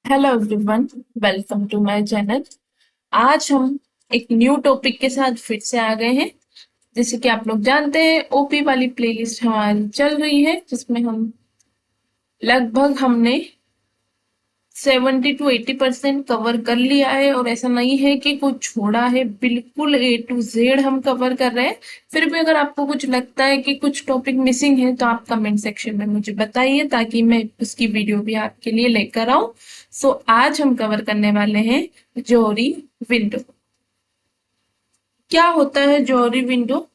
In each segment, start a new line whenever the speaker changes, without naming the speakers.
Hello everyone, welcome to my channel. आज हम एक न्यू टॉपिक के साथ फिर से आ गए हैं। जैसे कि आप लोग जानते हैं, ओपी वाली प्लेलिस्ट हमारी चल रही है, जिसमें हम लगभग हमने 70 to 80% कवर कर लिया है। और ऐसा नहीं है कि कुछ छोड़ा है, बिल्कुल A to Z हम कवर कर रहे हैं। फिर भी अगर आपको कुछ लगता है कि कुछ टॉपिक मिसिंग है तो आप कमेंट सेक्शन में मुझे बताइए, ताकि मैं उसकी वीडियो भी आपके लिए लेकर आऊं। सो आज हम कवर करने वाले हैं जोहरी विंडो। क्या होता है जोहरी विंडो,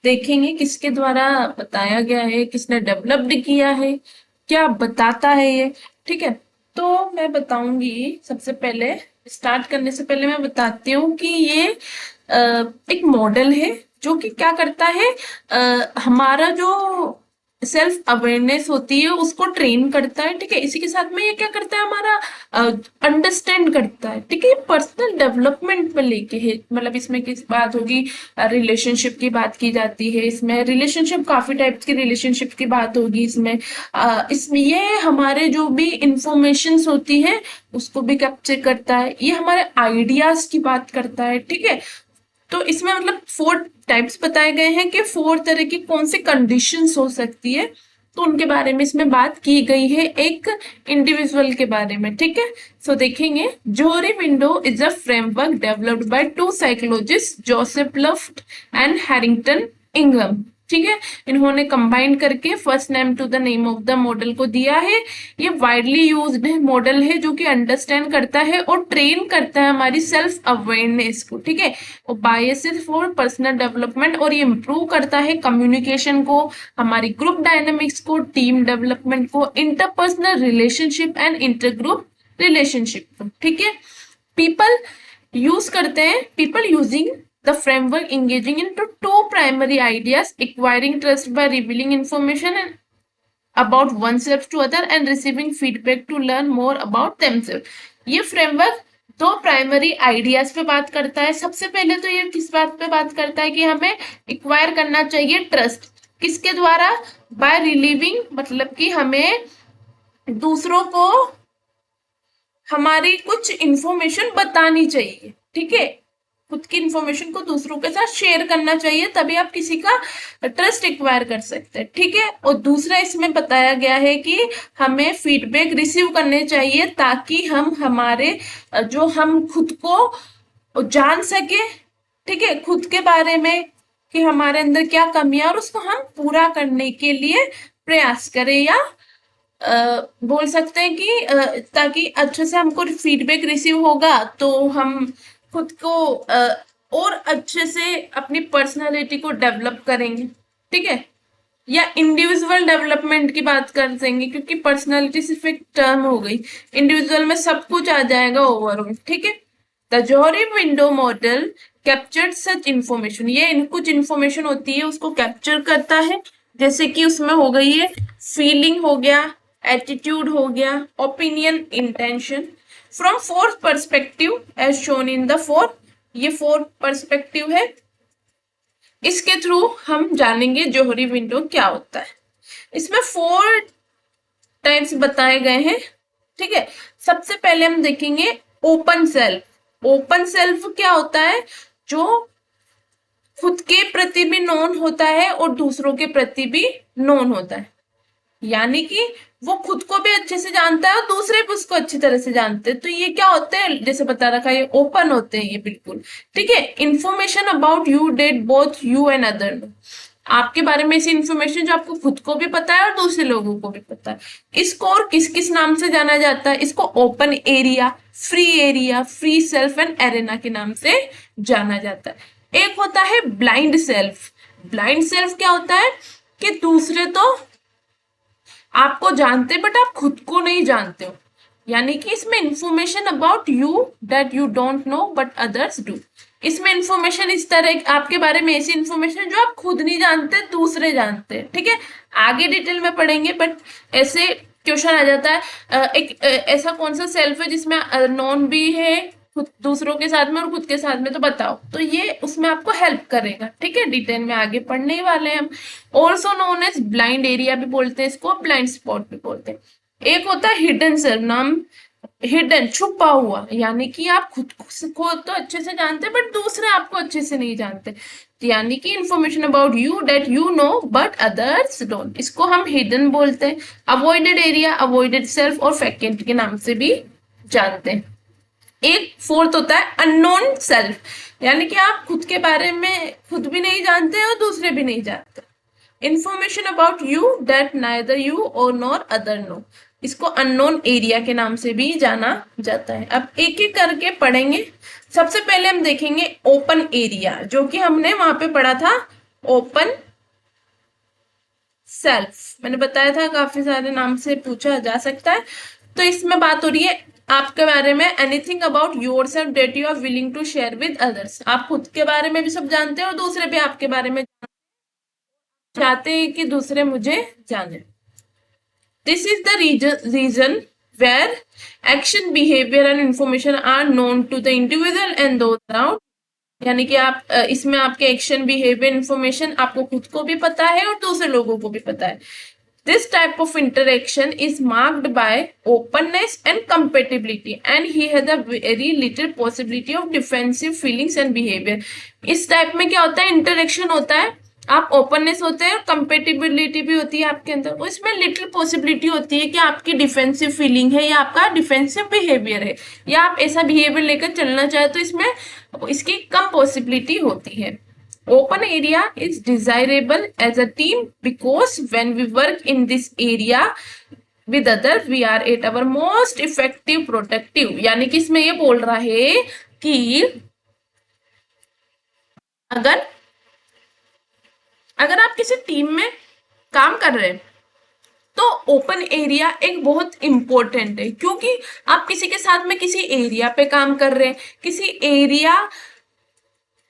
देखेंगे किसके द्वारा बताया गया है, किसने डेवलप्ड किया है, क्या बताता है ये। ठीक है, तो मैं बताऊंगी। सबसे पहले स्टार्ट करने से पहले मैं बताती हूँ कि ये एक मॉडल है जो कि क्या करता है, हमारा जो सेल्फ अवेयरनेस होती है उसको ट्रेन करता है। ठीक है, इसी के साथ में ये क्या करता है, हमारा अंडरस्टैंड करता है। ठीक है, पर्सनल डेवलपमेंट पे लेके है। मतलब इसमें किस बात होगी, रिलेशनशिप की बात की जाती है। इसमें रिलेशनशिप, काफी टाइप्स की रिलेशनशिप की बात होगी इसमें। इसमें ये हमारे जो भी इंफॉर्मेशन होती है उसको भी कैप्चर करता है। ये हमारे आइडियाज की बात करता है। ठीक है, तो इसमें मतलब 4 टाइप्स बताए गए हैं कि 4 तरह की कौन सी कंडीशंस हो सकती है, तो उनके बारे में इसमें बात की गई है एक इंडिविजुअल के बारे में। ठीक है, सो देखेंगे। Johari window is a framework developed by 2 psychologist, Joseph Luft and Harrington इंगम। ठीक है, इन्होंने कंबाइन करके first name to the name of the model को दिया है। ये वाइडली यूज्ड मॉडल है जो कि अंडरस्टैंड करता है और ट्रेन करता है हमारी सेल्फ अवेयरनेस को। ठीक है, और बायसेस फॉर पर्सनल डेवलपमेंट, और ये इम्प्रूव करता है कम्युनिकेशन को, हमारी ग्रुप डायनामिक्स को, टीम डेवलपमेंट को, interpersonal relationship and intergroup relationship को। ठीक है, पीपल यूज करते हैं, people using the framework engaging into 2 primary ideas: acquiring trust by revealing information and about oneself to other, and receiving feedback to learn more about themselves। ये framework 2 primary ideas पे बात करता है। सबसे पहले तो ये किस बात पे बात करता है कि हमें एक्वायर करना चाहिए ट्रस्ट। किसके द्वारा? बाय रिलीविंग, मतलब कि हमें दूसरों को हमारी कुछ इंफॉर्मेशन बतानी चाहिए। ठीक है, खुद की इंफॉर्मेशन को दूसरों के साथ शेयर करना चाहिए, तभी आप किसी का ट्रस्ट एक्वायर कर सकते हैं। ठीक है, और दूसरा इसमें बताया गया है कि हमें फीडबैक रिसीव करने चाहिए, ताकि हम हमारे जो हम खुद को जान सके। ठीक है, खुद के बारे में कि हमारे अंदर क्या कमियां, और उसको हम पूरा करने के लिए प्रयास करें, या बोल सकते हैं कि ताकि अच्छे से हमको फीडबैक रिसीव होगा तो हम खुद को और अच्छे से अपनी पर्सनालिटी को डेवलप करेंगे। ठीक है, या इंडिविजुअल डेवलपमेंट की बात कर देंगे, क्योंकि पर्सनालिटी सिर्फ एक टर्म हो गई, इंडिविजुअल में सब कुछ आ जाएगा ओवरऑल। ठीक है, the Johari window model captured such information, ये कुछ इंफॉर्मेशन होती है उसको कैप्चर करता है। जैसे कि उसमें हो गई है फीलिंग, हो गया एटीट्यूड, हो गया opinion, intention, from 4 perspective as shown in the 4। ये 4 पर्सपेक्टिव है। इसके थ्रू हम जानेंगे जोहरी विंडो क्या होता है। इसमें 4 टाइप्स बताए गए हैं। ठीक है, सबसे पहले हम देखेंगे ओपन सेल्फ। ओपन सेल्फ क्या होता है? जो खुद के प्रति भी नोन होता है और दूसरों के प्रति भी नोन होता है, यानी कि वो खुद को भी अच्छे से जानता है और दूसरे भी उसको अच्छी तरह से जानते हैं। तो ये क्या होते हैं, जैसे बता रखा है, ये ओपन होते हैं ये बिल्कुल। ठीक है, information about you that both you and other, आपके बारे में ऐसी इंफॉर्मेशन जो आपको खुद को भी पता है और दूसरे लोगों को भी पता है। इसको और किस किस नाम से जाना जाता है? इसको open area, free self and arena के नाम से जाना जाता है। एक होता है ब्लाइंड सेल्फ। ब्लाइंड सेल्फ क्या होता है कि दूसरे तो आपको जानते बट आप खुद को नहीं जानते हो, यानी कि इसमें information about you that you don't know but others do. इसमें इंफॉर्मेशन इस तरह आपके बारे में, ऐसी इंफॉर्मेशन जो आप खुद नहीं जानते दूसरे जानते हैं। ठीक है, आगे डिटेल में पढ़ेंगे, बट ऐसे क्वेश्चन आ जाता है एक ऐसा कौन सा सेल्फ है जिसमें नॉन भी है खुद दूसरों के साथ में और खुद के साथ में, तो बताओ। तो ये उसमें आपको हेल्प करेगा। ठीक है, डिटेल में आगे पढ़ने ही वाले हैं हम। Also known as blind area भी बोलते हैं इसको, ब्लाइंड स्पॉट भी बोलते हैं। एक होता है हिडन सेल्फ नाम, हिडन, छुपा हुआ, यानी कि आप खुद को तो अच्छे से जानते हैं बट दूसरे आपको अच्छे से नहीं जानते, तो यानी कि information about you that you know but others don't, इसको हम हिडन बोलते हैं। अवॉइडेड एरिया, अवॉइडेड सेल्फ और वैकेंट के नाम से भी जानते हैं। एक फोर्थ होता है अननोन सेल्फ, यानी कि आप खुद के बारे में खुद भी नहीं जानते और दूसरे भी नहीं जानते। Information about you that neither you और नॉर अदर नो, इसको अननोन एरिया के नाम से भी जाना जाता है। अब एक एक करके पढ़ेंगे। सबसे पहले हम देखेंगे ओपन एरिया, जो कि हमने वहां पे पढ़ा था ओपन सेल्फ, मैंने बताया था काफी सारे नाम से पूछा जा सकता है। तो इसमें बात हो रही है आपके बारे में, anything about yourself that you are willing to share with others, आप खुद के बारे में भी सब जानते हैं और दूसरे भी आपके बारे में चाहते हैं कि दूसरे मुझे जाने। This is the reason where action, behavior and information are known to the individual and those around, यानी कि आप इसमें आपके एक्शन, बिहेवियर, इंफॉर्मेशन आपको खुद को भी पता है और दूसरे लोगों को भी पता है। This type of interaction is marked by openness and compatibility and he has a very little possibility of defensive feelings and behavior। इस टाइप में क्या होता है, इंटरेक्शन होता है, आप ओपननेस होते हैं और कंपेटिबिलिटी भी होती है आपके अंदर, और इसमें लिटिल पॉसिबिलिटी होती है कि आपकी डिफेंसिव फीलिंग है या आपका डिफेंसिव बिहेवियर है या आप ऐसा बिहेवियर लेकर चलना चाहे तो इसमें इसकी कम पॉसिबिलिटी होती है। Open area is desirable as a team because when we work in this area with others we are at our most effective productive, यानी कि इसमें ये बोल रहा है कि अगर अगर आप किसी टीम में काम कर रहे हैं तो ओपन एरिया एक बहुत इंपॉर्टेंट है, क्योंकि आप किसी के साथ में किसी एरिया पे काम कर रहे हैं, किसी एरिया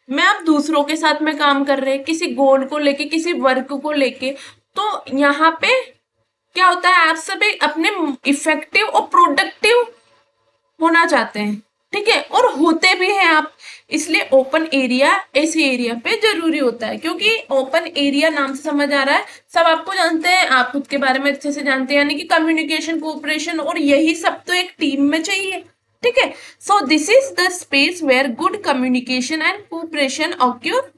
में आप दूसरों के साथ में काम कर रहे हैं, किसी गोल को लेके, किसी वर्क को लेके, तो यहाँ पे क्या होता है, आप सब अपने इफेक्टिव और प्रोडक्टिव होना चाहते हैं, ठीक है, और होते भी हैं आप। इसलिए ओपन एरिया ऐसे एरिया पे जरूरी होता है, क्योंकि ओपन एरिया नाम से समझ आ रहा है सब आपको जानते हैं, आप खुद के बारे में अच्छे से जानते हैं, यानी कि कम्युनिकेशन, कोऑपरेशन, और यही सब तो एक टीम में चाहिए, ठीक है। So this is the space where good communication and cooperation occur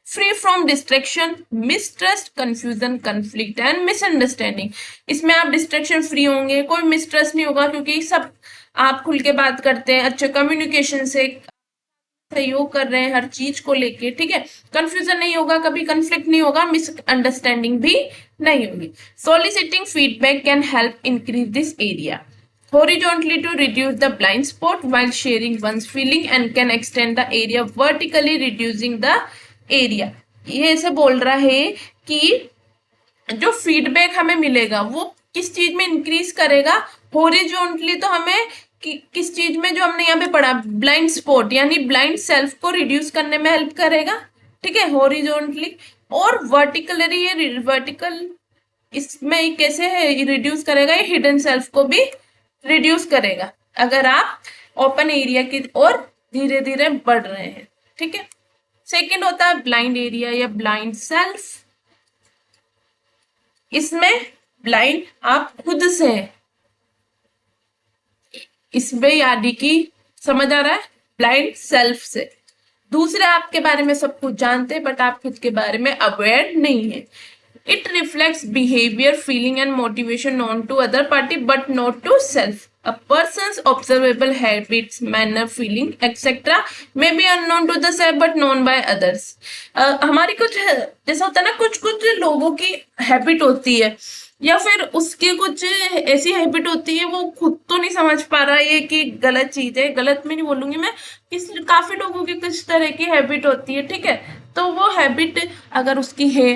free from distraction, mistrust, confusion, conflict and misunderstanding. इसमें आप डिस्ट्रैक्शन फ्री होंगे, कोई मिसट्रस्ट नहीं होगा, क्योंकि सब आप खुल के बात करते हैं, अच्छे कम्युनिकेशन से सहयोग कर रहे हैं हर चीज को लेके, ठीक है। कंफ्यूजन नहीं होगा, कभी कंफ्लिक्ट नहीं होगा, मिसअंडरस्टैंडिंग भी नहीं होगी। सोलिसिटिंग feedback can help increase this area horizontally to reduce the blind spot while sharing one's feeling and can extend the area vertically reducing the area। ये ऐसे बोल रहा है कि जो फीडबैक हमें मिलेगा वो किस चीज में इंक्रीज करेगा, हॉरिजॉन्टली तो हमें किस चीज में, जो हमने यहाँ पे पढ़ा ब्लाइंड स्पॉट यानी ब्लाइंड सेल्फ को रिड्यूस करने में हेल्प करेगा, ठीक है, हॉरिजॉन्टली, और वर्टिकली, ये वर्टिकल इसमें कैसे है रिड्यूस करेगा, ये हिडन सेल्फ को भी रिड्यूस करेगा अगर आप ओपन एरिया की ओर धीरे धीरे बढ़ रहे हैं, ठीक है। सेकंड होता है ब्लाइंड एरिया या ब्लाइंड सेल्फ। इसमें ब्लाइंड आप खुद से, इसमें यानी कि समझ आ रहा है, ब्लाइंड सेल्फ से दूसरे आपके बारे में सब कुछ जानते हैं बट आप खुद के बारे में अवेयर नहीं है। It reflects behavior, feeling and motivation known to other party but not to self. A person's observable habits, manner, feeling, etc. may be unknown to the self but known by others. हमारी कुछ जैसा होता है ना, कुछ कुछ लोगों की हैबिट होती है या फिर उसकी कुछ ऐसी हैबिट होती है वो खुद तो नहीं समझ पा रहा है कि गलत चीज है, गलत में नहीं बोलूंगी मैं, काफी लोगों की कुछ तरह की हैबिट होती है, ठीक है। तो वो हैबिट अगर उसकी है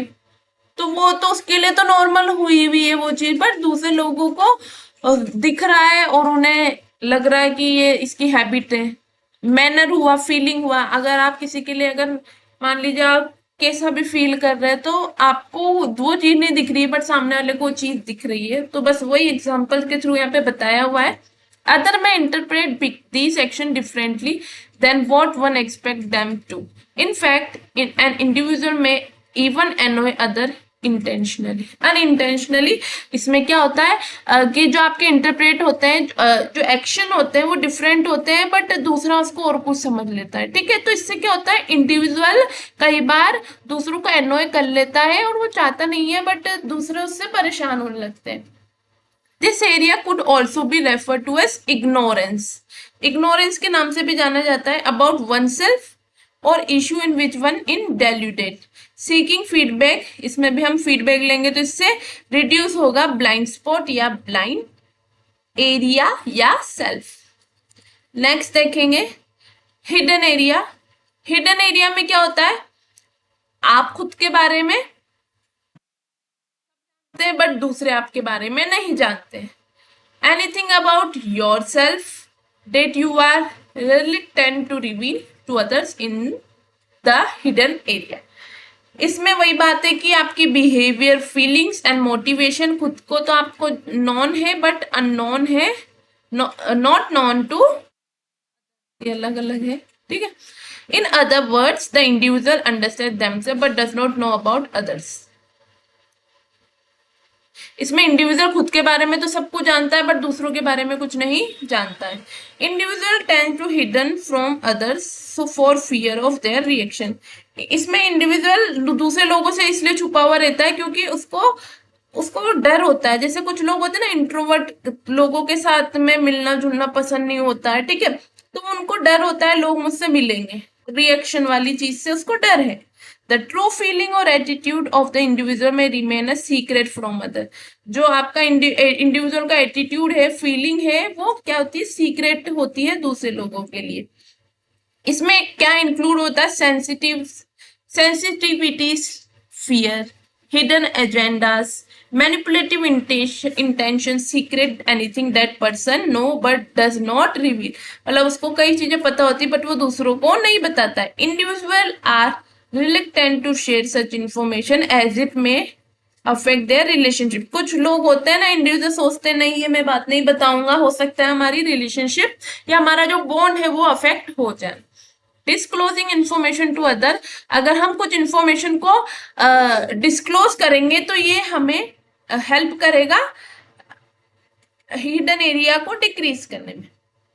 तो वो तो उसके लिए तो नॉर्मल हुई हुई है वो चीज, बट दूसरे लोगों को दिख रहा है और उन्हें लग रहा है कि ये इसकी हैबिट है। मैनर हुआ, फीलिंग हुआ, अगर आप किसी के लिए, अगर मान लीजिए आप कैसा भी फील कर रहे हैं तो आपको वो चीज नहीं दिख रही है बट सामने वाले को चीज दिख रही है, तो बस वही एग्जाम्पल के थ्रू यहाँ पे बताया हुआ है। Other may interpret this action differently than what one expect them to. In fact an individual may even annoy other intentionally, unintentionally इसमें क्या होता है कि जो आपके इंटरप्रेट होते हैं, जो एक्शन होते हैं वो डिफरेंट होते हैं, बट दूसरा उसको और कुछ समझ लेता है। ठीक है, तो इससे क्या होता है, इंडिविजुअल कई बार दूसरों को एनॉय कर लेता है और वो चाहता नहीं है, बट दूसरे उससे परेशान होने लगते हैं। This area could also be refer to as ignorance. Ignorance के नाम से भी जाना जाता है अबाउट वन सेल्फ और issue in which one in deluded. Seeking feedback, इसमें भी हम फीडबैक लेंगे तो इससे रिड्यूस होगा ब्लाइंड स्पॉट या ब्लाइंड एरिया या सेल्फ। नेक्स्ट देखेंगे हिडन एरिया। हिडन एरिया में क्या होता है, आप खुद के बारे में बट दूसरे आपके बारे में नहीं जानते। Anything about yourself that you are reluctant to reveal to others in the hidden area। इसमें वही बात है कि आपकी बिहेवियर, फीलिंग्स एंड मोटिवेशन खुद को तो आपको नॉन है बट अननोन है, नॉट नॉन टू, ये अलग अलग है। ठीक है, in other words the individual understand themselves but does not know about others. इसमें इंडिविजुअल खुद के बारे में तो सब कुछ जानता है बट दूसरों के बारे में कुछ नहीं जानता है। Individual tend to hidden from others so for fear of their reaction. इसमें इंडिविजुअल दूसरे लोगों से इसलिए छुपा हुआ रहता है क्योंकि उसको उसको डर होता है। जैसे कुछ लोग होते हैं ना, इंट्रोवर्ट लोगों के साथ में मिलना जुलना पसंद नहीं होता है। ठीक है, तो उनको डर होता है लोग मुझसे मिलेंगे, रिएक्शन वाली चीज से उसको डर है। The true feeling or attitude of the individual may remain a secret from other। जो आपका इंडिविजुअल का एटीट्यूड है, फीलिंग है, वो क्या होती है, सीक्रेट होती है दूसरे लोगों के लिए। इसमें क्या इंक्लूड होता है, sensitivities, fear, hidden agendas, manipulative intention, secret, anything that person know but does not reveal. मतलब उसको कई चीजें पता होती बट वो दूसरों को नहीं बताता है। Individual are reluctant to share such information as it may affect their relationship। कुछ लोग होते हैं ना, इंडिविजुअल सोचते नहीं है मैं बात नहीं बताऊंगा, हो सकता है हमारी रिलेशनशिप या हमारा जो बॉन्ड है वो अफेक्ट हो जाए। डिस्क्लोजिंग इन्फॉर्मेशन टू अदर, अगर हम कुछ इन्फॉर्मेशन को डिस्क्लोज करेंगे तो ये हमें हेल्प करेगा हिडन एरिया को डिक्रीज करने में।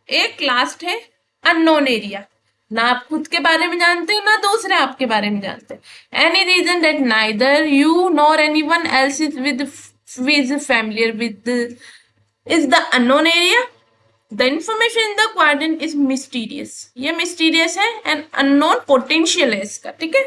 एक लास्ट है अननोन एरिया, ना आप खुद के बारे में जानते हैं ना दूसरे आपके बारे में जानते हैं। Any reason that neither you nor anyone else is with familiar with is the unknown area. The information in the quadrant is mysterious, ये मिस्टीरियस है एंड अननोन पोटेंशियल है इसका। ठीक है,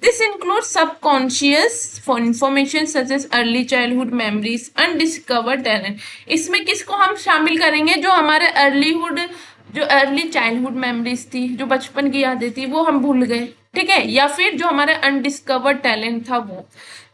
this include subconscious for information such as early childhood memories, undiscovered talent. इसमें किसको हम शामिल करेंगे, जो हमारे अर्ली चाइल्डहुड मेमोरीज थी, जो बचपन की यादें थी वो हम भूल गए। ठीक है, या फिर जो हमारे अनडिस्कवर्ड टैलेंट था वो।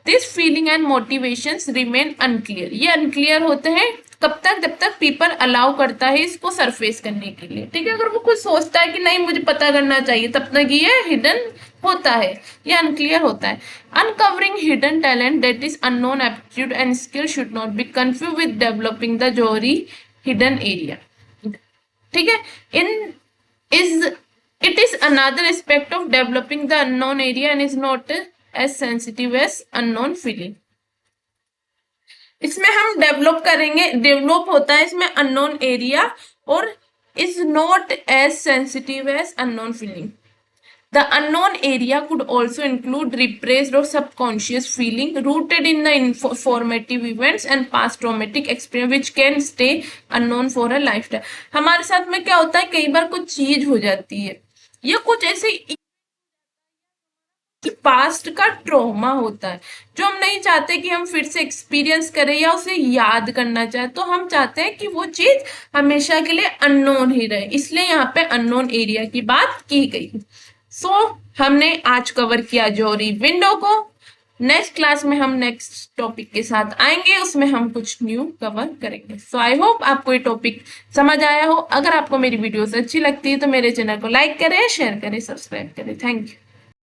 This feeling and motivations remain unclear, ये अनक्लियर होते हैं कब तक, जब तक पीपल अलाउ करता है इसको सरफेस करने के लिए। ठीक है, अगर वो कुछ सोचता है कि नहीं मुझे पता करना चाहिए तब तक ये हिडन होता है, ये अनक्लियर होता है। Uncovering hidden talent that is unknown aptitude and skill should not be confuse with developing the जोरी हिडन एरिया। ठीक है, it is another aspect of developing the unknown area and is not as sensitive as unknown feeling। इसमें हम develop होता है इसमें unknown area और is not as sensitive as unknown feeling। The unknown area could also include repressed or subconscious feeling rooted in the formative events and past traumatic experience which can stay unknown for a lifetime। हमारे साथ में क्या होता है, कई बार कुछ चीज हो जाती है या कुछ ऐसे पास्ट का ट्रॉमा होता है जो हम नहीं चाहते कि हम फिर से एक्सपीरियंस करें या उसे याद करना चाहे, तो हम चाहते हैं कि वो चीज हमेशा के लिए अननोन ही रहे, इसलिए यहाँ पे अननोन एरिया की बात की गई। हमने आज कवर किया जोरी विंडो को। नेक्स्ट क्लास में हम नेक्स्ट टॉपिक के साथ आएंगे, उसमें हम कुछ न्यू कवर करेंगे। सो आई होप आपको ये टॉपिक समझ आया हो। अगर आपको मेरी वीडियोस अच्छी लगती है तो मेरे चैनल को लाइक करें, शेयर करें, सब्सक्राइब करें। Thank you.